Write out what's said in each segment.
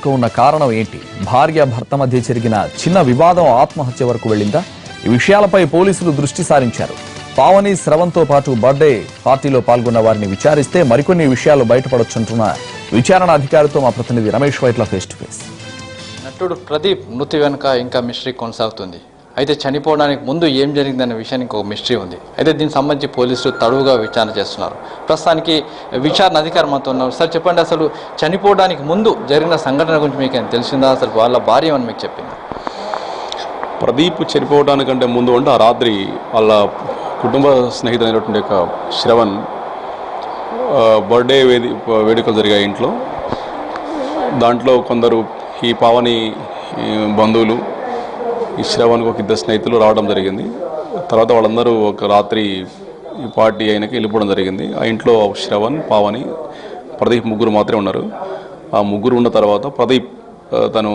వెనుక ఉన్న కారణం ఏంటి? భార్య భర్త మధ్య జరిగిన చిన్న వివాదం ఆత్మహత్య వరకు వెళ్ళిందా? ఈ విషయాలపై పోలీసులు దృష్టి సారించారు. పావని శ్రవంతో పాటు బర్త్డే పార్టీలో పాల్గొన్న వారిని విచారిస్తే మరికొన్ని విషయాలు బయటపడొచ్చంటున్న విచారణ అధికారితో మా ప్రతినిధి Ramesh Vaitla face to face. నటుడు ప్రదీప్ మృతి వెనుక ఇంకా మిస్టరీ కొనసాగుతుంది. అయితే చనిపోవడానికి ముందు ఏం జరిగిందనే విషయానికి ఒక మిస్టరీ ఉంది. అయితే దీనికి సంబంధించి పోలీసులు తడువుగా విచారణ చేస్తున్నారు. ప్రస్తుతానికి విచారణ అధికారి మాతో ఉన్నారు. సార్ చెప్పండి, అసలు చనిపోవడానికి ముందు జరిగిన సంఘటన గురించి మీకు ఏమైనా తెలిసిందా? అసలు వాళ్ళ భార్య అని మీకు చెప్పింది? ప్రదీప్ చనిపోవడానికంటే ముందు అంటే ఆ రాత్రి వాళ్ళ కుటుంబ స్నేహితులైనటువంటి యొక్క శ్రవణ్ బర్త్డే వేడుకలు జరిగాయి ఇంట్లో. దాంట్లో కొందరు ఈ పావని బంధువులు ఈ శ్రవణ్కి ఒక ఇద్దరు స్నేహితులు రావడం జరిగింది. తర్వాత వాళ్ళందరూ ఒక రాత్రి ఈ పార్టీ అయినకి వెళ్ళిపోవడం జరిగింది. ఆ ఇంట్లో శ్రవణ్, పావని, ప్రదీప్ ముగ్గురు మాత్రమే ఉన్నారు. ఆ ముగ్గురు ఉన్న తర్వాత ప్రదీప్ తను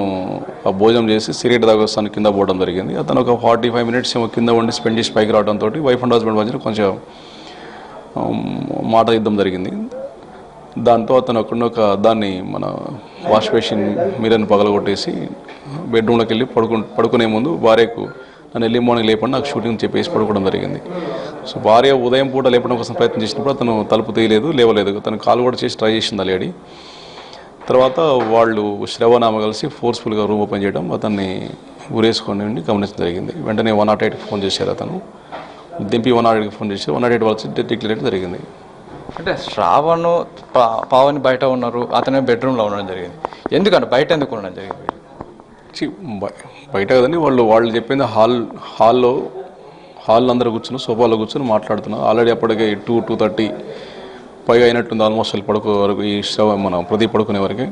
ఆ భోజనం చేసి సిగరెట్ తాగొస్తాను కింద పోవడం జరిగింది. అతను ఒక 45 మినిట్స్ ఏమో కింద ఉండి స్పెండ్ చేసి పైకి రావడంతో వైఫ్ అండ్ హస్బెండ్ మధ్యన కొంచెం మాట యుద్ధం జరిగింది. దాంతో అతను అక్కడ దాన్ని మన వాష్ బేసిన్ మీరని పగలగొట్టేసి బెడ్రూమ్లోకి వెళ్ళి పడుకునే ముందు భార్యకు నన్ను ఎర్లీ మార్నింగ్ లేపండి, నాకు షూటింగ్ చెప్పేసి పడుకోవడం జరిగింది. సో భార్య ఉదయం పూట లేపడం కోసం ప్రయత్నం చేసినప్పుడు అతను తలుపు తీయలేదు, లేవలేదు. తను కాల్ కూడా చేసి ట్రై చేసింది ఆ లేడీ. తర్వాత వాళ్ళు శ్రవణామ కలిసి ఫోర్స్ఫుల్గా రూమ్ ఓపెన్ చేయడం, అతన్ని ఊరేసుకొని గమనించడం జరిగింది. వెంటనే 108కి ఫోన్ చేశారు. అతను దింపి 108కి ఫోన్ చేశారు. 108 వాళ్ళకి డిక్లేర్ జరిగింది. అంటే శ్రావణ్ పావని బయట ఉన్నారు, అతనే బెడ్రూమ్లో ఉండడం జరిగింది. ఎందుకంటే బయట ఎందుకు ఉండడం జరిగింది? బయట కదండి, వాళ్ళు చెప్పింది హాల్లో అందరూ కూర్చుని సోఫాలో కూర్చొని మాట్లాడుతున్నారు. ఆల్రెడీ అప్పటికే 2:30 పైగా అయినట్టుంది ఆల్మోస్ట్ వాళ్ళు పడుకో వరకు, ఈ మన ప్రదీప్ పడుకునే వరకే.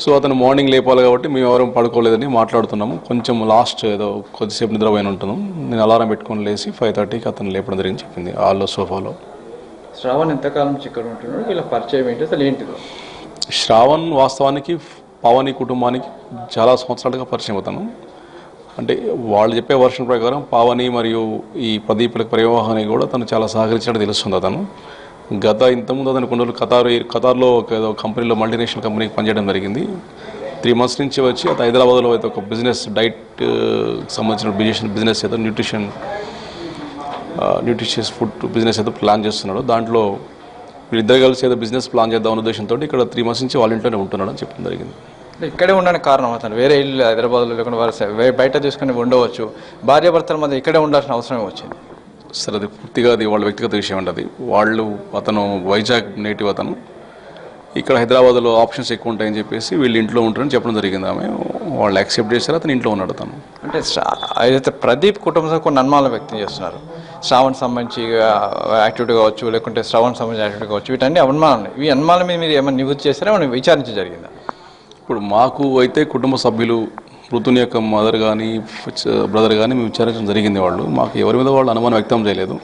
సో అతను మార్నింగ్ లేపాలి కాబట్టి మేము ఎవరు పడుకోలేదని మాట్లాడుతున్నాము. కొంచెం లాస్ట్ ఏదో కొద్దిసేపు నిద్రపోయిన ఉంటున్నాం. నేను అలారం పెట్టుకొని లేచి 5:30కి అతను లేపడం జరిగింది చెప్పింది హాల్లో సోఫాలో. శ్రావణ్ ఎంతకాలం ఇక్కడ ఉంటున్నాడు, వీళ్ళ పరిచయం ఏంటి, అసలు ఏంటిదో? శ్రావణ్ వాస్తవానికి పావని కుటుంబానికి చాలా సంవత్సరాలుగా పరిచయం అవుతాను. అంటే వాళ్ళు చెప్పే వర్షన్ ప్రకారం పావని మరియు ఈ ప్రదీపులకు పరివాహానికి కూడా తను చాలా సహకరించినట్టు తెలుస్తుంది. అతను ఇంతకుముందు అతను కొన్ని రోజులు ఖతార్లో ఏదో కంపెనీలో మల్టీనేషనల్ కంపెనీకి పనిచేయడం జరిగింది. 3 months నుంచి వచ్చి అతను హైదరాబాద్లో అయితే ఒక బిజినెస్ డైట్ సంబంధించిన బిజినెస్ ఏదో న్యూట్రిషియస్ ఫుడ్ బిజినెస్ ఏదో ప్లాన్ చేస్తున్నాడు. దాంట్లో వీళ్ళిద్దరు కలిసి ఏదో బిజినెస్ ప్లాన్ చేద్దాం అనే ఉద్దేశంతో ఇక్కడ 3 months నుంచి వాళ్ళ ఇంట్లోనే ఉంటున్నాడు అని చెప్పడం జరిగింది. ఇక్కడే ఉండడానికి కారణం అతను వేరే ఇల్లు హైదరాబాద్లో లేకుండా వారు బయట తీసుకుని ఉండవచ్చు, భార్యాభర్తల మధ్య ఇక్కడే ఉండాల్సిన అవసరమే వచ్చింది. సరే, అది పూర్తిగా అది వాళ్ళ వ్యక్తిగత విషయం అండి. అది అతను వైజాగ్ నేటివ్, అతను ఇక్కడ హైదరాబాద్లో ఆప్షన్స్ ఎక్కువ ఉంటాయని చెప్పేసి వీళ్ళు ఇంట్లో ఉంటారని చెప్పడం జరిగింది. ఆమె వాళ్ళు యాక్సెప్ట్ చేశారు, అతను ఇంట్లో ఉన్నాడు. అతను అంటే ఏదైతే ప్రదీప్ కుటుంబం కొన్ని అనుమానాలు వ్యక్తం చేస్తున్నారు. శ్రావణ్ సంబంధించి యాక్టివిటీ కావచ్చు, లేకుంటే శ్రావణ్ సంబంధించిన యాక్టివిటీ కావచ్చు, వీటన్ని అనుమానాలు ఉన్నాయి. ఈ అనుమానం మీద మీరు ఏమైనా నివృత్తి చేస్తారా, ఏమైనా విచారించడం జరిగిందా? ఇప్పుడు మాకు అయితే కుటుంబ సభ్యులు మృతుని యొక్క మదర్ కానీ బ్రదర్ కానీ మేము విచారించడం జరిగింది. మాకు ఎవరి మీద వాళ్ళు అనుమానం వ్యక్తం చేయలేదు.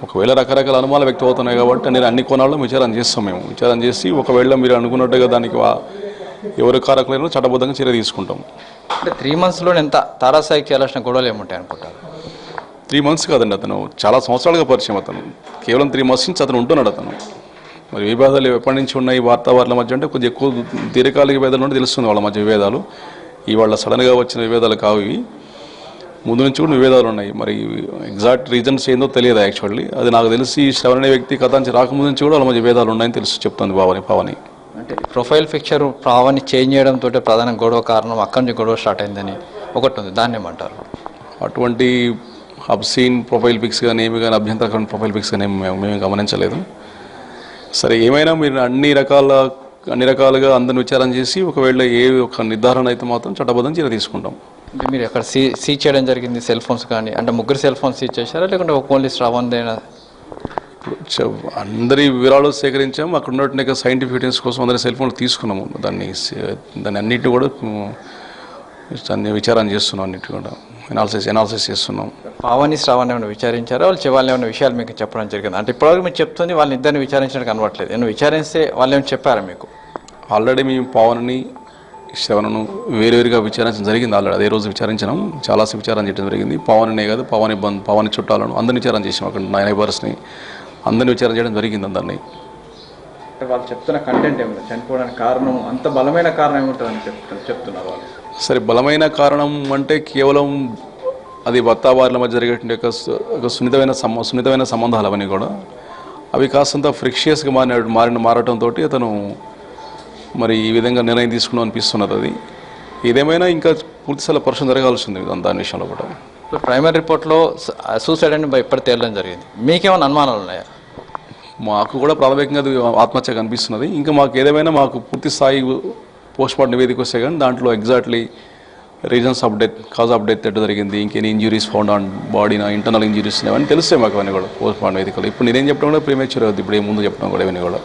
ఒకవేళ రకరకాల అనుమానాలు వ్యక్తం అవుతున్నాయి కాబట్టి నేను అన్ని కోణాల్లో విచారణ చేస్తాం. మేము విచారణ చేసి ఒకవేళ మీరు అనుకున్నట్టుగా దానికి ఎవరు కారకులైనా చట్టబద్ధంగా చర్య తీసుకుంటాం. అంటే 3 monthsలో ఎంత తారాస్థాయికి వెళ్ళాల్సిన గొడవలు ఏముంటాయి అనుకుంటారు? 3 months కాదండి, అతను చాలా సంవత్సరాలుగా పరిచయం. అతను కేవలం 3 months నుంచి అతను ఉంటున్నాడు. అతను మరి విభేదాలు ఎప్పటి నుంచి ఉన్నాయి వాతావరణం మధ్య అంటే కొద్దిగా ఎక్కువ దీర్ఘకాలిక విభేదాలు నుండి తెలుస్తుంది వాళ్ళ మధ్య విభేదాలు. ఇవాళ సడన్గా వచ్చిన విభేదాలు కావు, ఇవి ముందు నుంచి కూడా విభేదాలు ఉన్నాయి. మరి ఎగ్జాక్ట్ రీజన్స్ ఏందో తెలియదు యాక్చువల్లీ. అది నాకు తెలిసి శ్రవణ్ అనే వ్యక్తి కథ నుంచి రాకముందు నుంచి కూడా వాళ్ళ మధ్య విభేదాలు ఉన్నాయని తెలుసు చెప్తుంది పావని. అంటే ప్రొఫైల్ పిక్చర్ పావని చేంజ్ చేయడంతో ప్రధాన గొడవ కారణం అక్కడి నుంచి గొడవ స్టార్ట్ అయిందని ఒకటి ఉంది, దాన్ని ఏమంటారు? అటువంటి అబ్సీన్ ప్రొఫైల్ పిక్స్ కానీ ఏమి కానీ అభ్యంతరకరమైన ప్రొఫైల్ పిక్స్ కానీ మేము గమనించలేదు. సరే, ఏమైనా మీరు అన్ని రకాలుగా అందరిని విచారణ చేసి ఒకవేళ ఒక నిర్ధారణ అయితే మాత్రం చట్టబద్ధంగా చర్య తీసుకుంటాం. అంటే మీరు ఎక్కడ సీజ్ చేయడం జరిగింది? సెల్ ఫోన్స్ కానీ, అంటే ముగ్గురు సెల్ ఫోన్స్ సీజ్ చేశారా, లేకుంటే ఓన్లీ శ్రావణ్? అందరి వివరాలు సేకరించాము. అక్కడ ఉన్నటువంటి సైంటిఫిక్ ఎవిడెన్స్ కోసం అందరి సెల్ ఫోన్లు తీసుకున్నాము. దాన్ని అన్నింటినీ కూడా విచారణ చేస్తున్నాం, అన్నింటి కూడా ఎనాలిసిస్ చేస్తున్నాం. పావని శ్రావణ్ ఏమైనా విచారించారా? వాళ్ళు ఏమైనా విషయాలు మీకు చెప్పడం జరిగింది? అంటే ఇప్పటివరకు మీరు చెప్తుంది వాళ్ళని ఇద్దరిని విచారించడానికి కనబడలేదు. నేను విచారిస్తే వాళ్ళు ఏమైనా చెప్పారా మీకు? ఆల్రెడీ మేము పావని శ్రవణను వేరువేరుగా విచారించడం జరిగింది. ఆల్రెడీ అదే రోజు విచారించినాం, చాలాసేపు విచారణ చేయడం జరిగింది. పావనినే కాదు, పావని చుట్టాలను అందరిని విచారణ చేసాం. అక్కడ నా నైబర్స్ని అందరినీ విచారణ చేయడం జరిగింది అందరినీ. అంటే వాళ్ళు చెప్తున్న కంటెంట్ ఏమిటి, చనిపోవడానికి కారణం అంత బలమైన కారణం ఏముంటుందని చెప్తున్నారు వాళ్ళు. సరే, బలమైన కారణం అంటే కేవలం అది భర్తావారుల మధ్య జరిగేటువంటి ఒక సున్నితమైన సంబంధాలు అవన్నీ కూడా అవి కాస్తంత ఫ్రిక్షియస్గా మారటంతో అతను మరి ఈ విధంగా నిర్ణయం తీసుకున్నాం అనిపిస్తున్నది. అది ఏదేమైనా ఇంకా పూర్తిస్థాయి పరిశోధన జరగాల్సింది దాని విషయంలో కూడా. ప్రైమరీ రిపోర్ట్లో సూసైడ్ అని ఇప్పటి తేలడం జరిగింది. మీకేమైనా అనుమానాలు ఉన్నాయా? మాకు కూడా ప్రాథమికంగా అది ఆత్మహత్య కనిపిస్తున్నది. ఇంకా మాకు ఏదేమైనా మాకు పూర్తి స్థాయి పోస్ట్ మార్టం నివేదిక వస్తే కానీ దాంట్లో exactly reasons of death, cause of death ఎట్లా జరిగింది, ఇంకెన్ని ఇంజురీస్ ఫౌండ్ ఆన్ బాడీనా, ఇంటర్నల్ ఇంజురీస్ అవన్నీ తెలుస్తాయి మాకు అవన్నీ కూడా పోస్ట్ మార్టం నివేదికలు. ఇప్పుడు నేనేం చెప్పడం కూడా ప్రీమేచ్యూర్ అవుతుంది, ఇప్పుడు ముందు చెప్పడం కూడా ఇవన్నీ కూడా.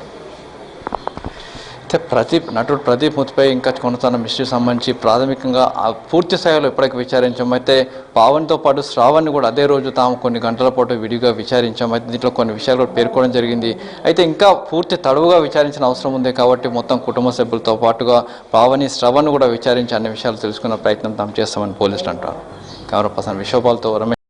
అయితే నటుడు ప్రదీప్ మృతిపై ఇంకా కొనసాగిన మిస్టరీ సంబంధించి ప్రాథమికంగా పూర్తి స్థాయిలో ఇప్పటికి విచారించాం. అయితే పావన్తో పాటు శ్రావణ్ని కూడా అదే రోజు తాము కొన్ని గంటల పాటు విడిగా విచారించాం. అయితే దీంట్లో కొన్ని విషయాలు కూడా పేర్కోవడం జరిగింది. అయితే ఇంకా పూర్తి తడువుగా విచారించిన అవసరం ఉంది కాబట్టి మొత్తం కుటుంబ సభ్యులతో పాటుగా పావని, శ్రవణ్ కూడా విచారించి అన్ని విషయాలు తెలుసుకునే ప్రయత్నం తాము చేస్తామని పోలీసులు అంటారు. కెమెరా పర్సన్ విశ్వపాల్తో రమేష్.